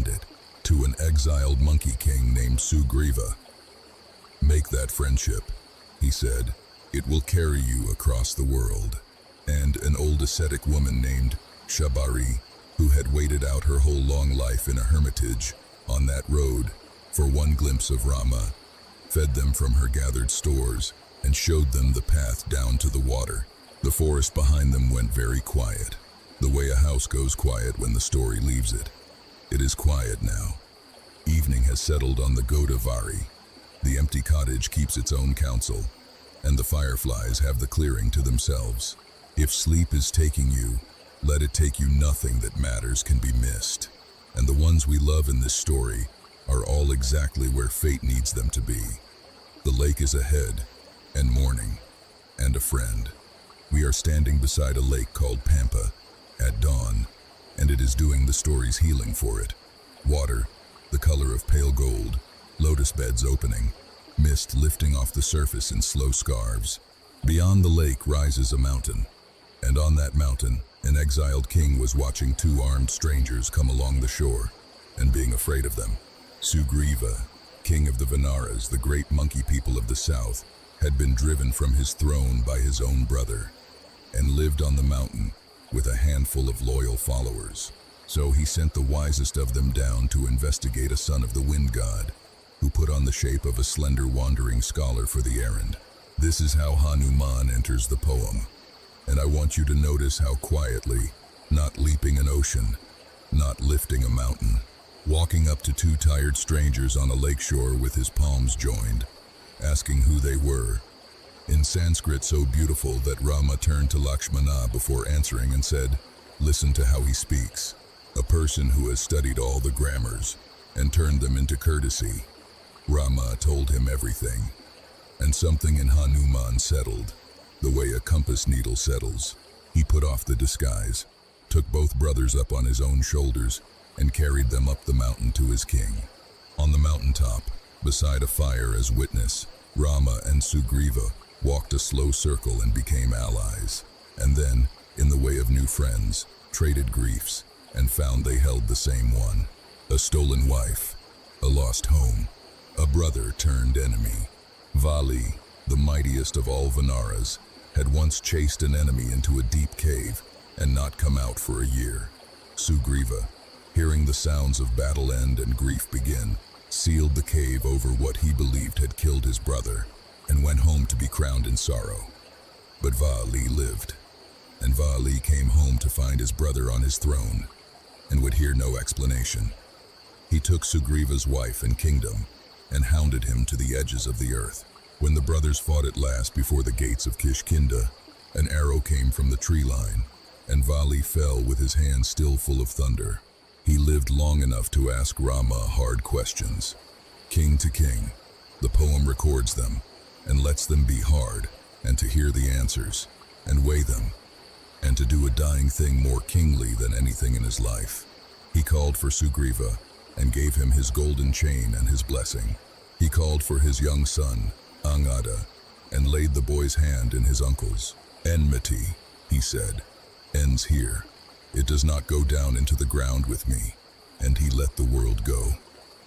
beyond it, to an exiled monkey king named Sugriva. "Make that friendship," he said. "It will carry you across the world." And an old ascetic woman named Shabari, who had waited out her whole long life in a hermitage on that road for one glimpse of Rama, fed them from her gathered stores and showed them the path down to the water. The forest behind them went very quiet, the way a house goes quiet when the story leaves it. It is quiet now. Evening has settled on the Godavari. The empty cottage keeps its own counsel, and the fireflies have the clearing to themselves. If sleep is taking you, let it take you. Nothing that matters can be missed. And the ones we love in this story are all exactly where fate needs them to be. The lake is ahead, and morning, and a friend. We are standing beside a lake called Pampa at dawn, and it is doing the story's healing for it. Water, the color of pale gold, lotus beds opening, mist lifting off the surface in slow scarves. Beyond the lake rises a mountain, and on that mountain, an exiled king was watching two armed strangers come along the shore, and being afraid of them. Sugriva, king of the Vanaras, the great monkey people of the south, had been driven from his throne by his own brother, and lived on the mountain with a handful of loyal followers. So he sent the wisest of them down to investigate a son of the wind god, who put on the shape of a slender wandering scholar for the errand. This is how Hanuman enters the poem, and I want you to notice how quietly, not leaping an ocean, not lifting a mountain, walking up to two tired strangers on a lakeshore with his palms joined, asking who they were, in Sanskrit so beautiful that Rama turned to Lakshmana before answering and said, "Listen to how he speaks." A person who has studied all the grammars and turned them into courtesy. Rama told him everything, and something in Hanuman settled, the way a compass needle settles. He put off the disguise, took both brothers up on his own shoulders, and carried them up the mountain to his king. On the mountaintop, beside a fire as witness, Rama and Sugriva walked a slow circle and became allies, and then, in the way of new friends, traded griefs, and found they held the same one. A stolen wife, a lost home, a brother turned enemy. Vali, the mightiest of all Vanaras, had once chased an enemy into a deep cave and not come out for a year. Sugriva, hearing the sounds of battle end and grief begin, sealed the cave over what he believed had killed his brother, and went home to be crowned in sorrow. But Vali lived, and Vali came home to find his brother on his throne, and would hear no explanation. He took Sugriva's wife and kingdom, and hounded him to the edges of the earth. When the brothers fought at last before the gates of Kishkindha, an arrow came from the tree line, and Vali fell with his hands still full of thunder. He lived long enough to ask Rama hard questions. King to king, the poem records them, and lets them be hard, and to hear the answers, and weigh them, and to do a dying thing more kingly than anything in his life. He called for Sugriva, and gave him his golden chain and his blessing. He called for his young son, Angada, and laid the boy's hand in his uncle's. "Enmity," he said, "ends here. It does not go down into the ground with me." And he let the world go.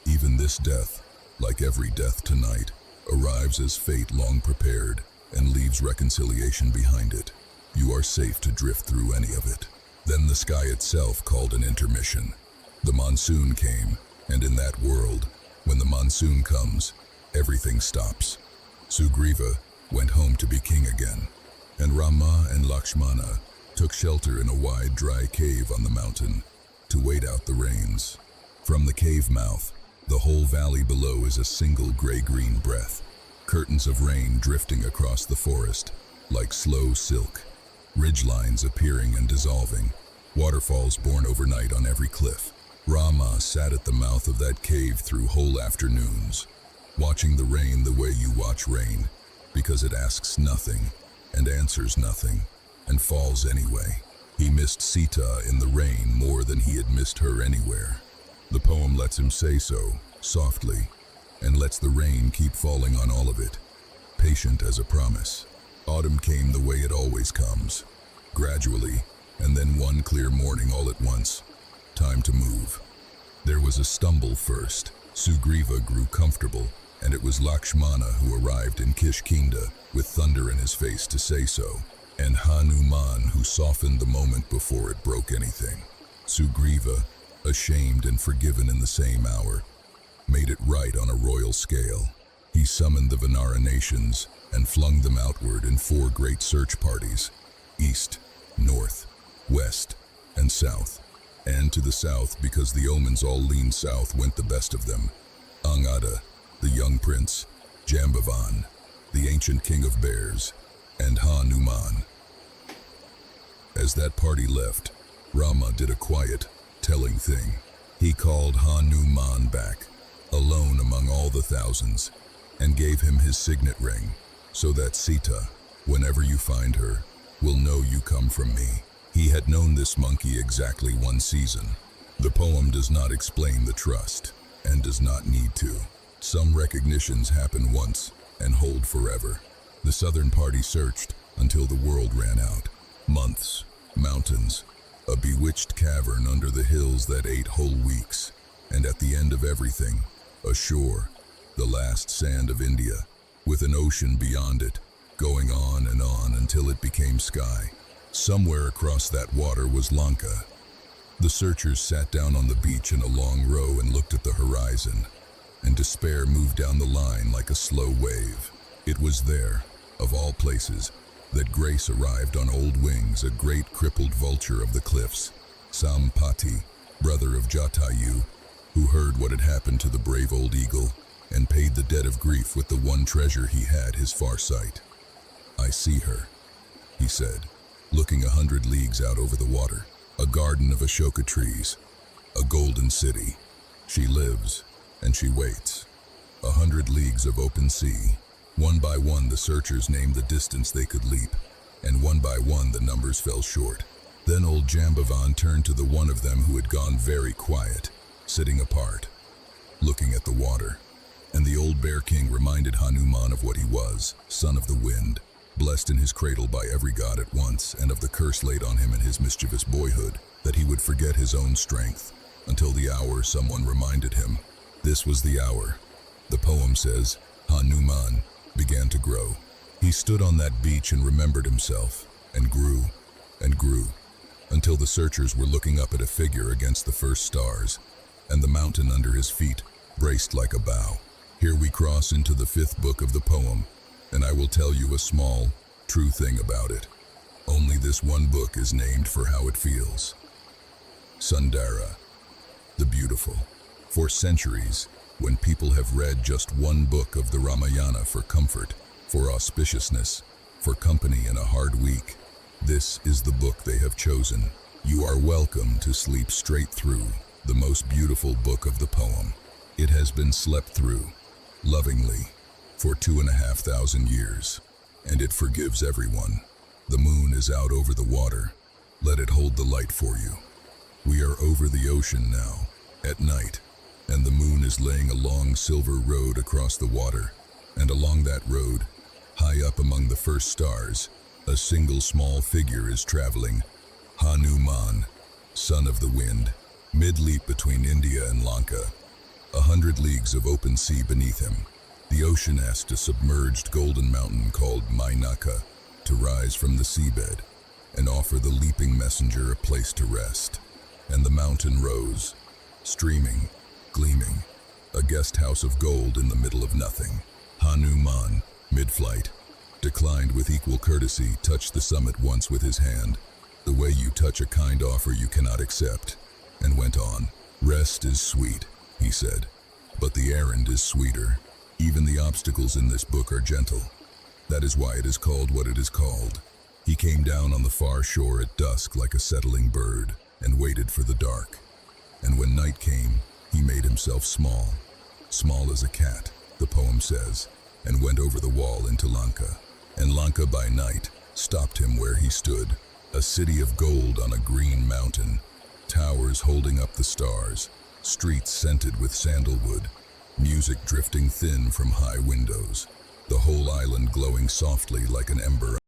Even this death, like every death tonight, arrives as fate long prepared and leaves reconciliation behind it. You are safe to drift through any of it. Then the sky itself called an intermission. The monsoon came, and in that world, when the monsoon comes, everything stops. Sugriva went home to be king again, and Rama and Lakshmana took shelter in a wide, dry cave on the mountain to wait out the rains. From the cave mouth, the whole valley below is a single gray-green breath, curtains of rain drifting across the forest like slow silk, ridgelines appearing and dissolving, waterfalls born overnight on every cliff. Rama sat at the mouth of that cave through whole afternoons, watching the rain the way you watch rain, because it asks nothing and answers nothing and falls anyway. He missed Sita in the rain more than he had missed her anywhere. The poem lets him say so, softly, and lets the rain keep falling on all of it, patient as a promise. Autumn came the way it always comes, gradually, and then one clear morning all at once. Time to move. There was a stumble first. Sugriva grew comfortable, and it was Lakshmana who arrived in Kishkindha with thunder in his face to say so, and Hanuman who softened the moment before it broke anything. Sugriva, ashamed and forgiven in the same hour, made it right on a royal scale. He summoned the Vanara nations and flung them outward in 4 great search parties, east, north, west, and south. And to the south, because the omens all leaned south, went the best of them: Angada, the young prince, Jambavan, the ancient king of bears, and Hanuman. As that party left, Rama did a quiet, telling thing. He called Hanuman back, alone among all the thousands, and gave him his signet ring, so that Sita, whenever you find her, will know you come from me. He had known this monkey exactly 1 season. The poem does not explain the trust, and does not need to. Some recognitions happen once and hold forever. The southern party searched until the world ran out. Months, mountains, a bewitched cavern under the hills that ate whole weeks, and at the end of everything, a shore, the last sand of India, with an ocean beyond it, going on and on until it became sky. Somewhere across that water was Lanka. The searchers sat down on the beach in a long row and looked at the horizon, and despair moved down the line like a slow wave. It was there, of all places, that Grace arrived on old wings, a great crippled vulture of the cliffs, Sampati, brother of Jatayu, who heard what had happened to the brave old eagle and paid the debt of grief with the one treasure he had, his far sight. "I see her," he said, looking 100 leagues out over the water. "A garden of Ashoka trees, a golden city. She lives, and she waits. 100 leagues of open sea." One by one the searchers named the distance they could leap, and one by one the numbers fell short. Then old Jambavan turned to the one of them who had gone very quiet, sitting apart, looking at the water. And the old Bear King reminded Hanuman of what he was, son of the wind, blessed in his cradle by every god at once, and of the curse laid on him in his mischievous boyhood, that he would forget his own strength, until the hour someone reminded him. This was the hour. The poem says, Hanuman began to grow. He stood on that beach and remembered himself, and grew, until the searchers were looking up at a figure against the first stars, and the mountain under his feet braced like a bow. Here we cross into the 5th book of the poem, and I will tell you a small, true thing about it. Only this one book is named for how it feels. Sundara, the beautiful. For centuries, when people have read just one book of the Ramayana for comfort, for auspiciousness, for company in a hard week, this is the book they have chosen. You are welcome to sleep straight through the most beautiful book of the poem. It has been slept through, lovingly, for 2,500 years, and it forgives everyone. The moon is out over the water. Let it hold the light for you. We are over the ocean now, at night, and the moon is laying a long silver road across the water, and along that road, high up among the first stars, a single small figure is traveling, Hanuman, son of the wind, mid-leap between India and Lanka, 100 leagues of open sea beneath him. The ocean asked a submerged golden mountain called Mainaka to rise from the seabed and offer the leaping messenger a place to rest. And the mountain rose, streaming, gleaming, a guest house of gold in the middle of nothing. Hanuman, mid-flight, declined with equal courtesy, touched the summit once with his hand, the way you touch a kind offer you cannot accept, and went on. Rest is sweet, he said, but the errand is sweeter. Even the obstacles in this book are gentle. That is why it is called what it is called. He came down on the far shore at dusk like a settling bird, and waited for the dark. And when night came, he made himself small as a cat, the poem says, and went over the wall into Lanka. And Lanka by night stopped him where he stood, a city of gold on a green mountain, towers holding up the stars, streets scented with sandalwood, music drifting thin from high windows, the whole island glowing softly like an ember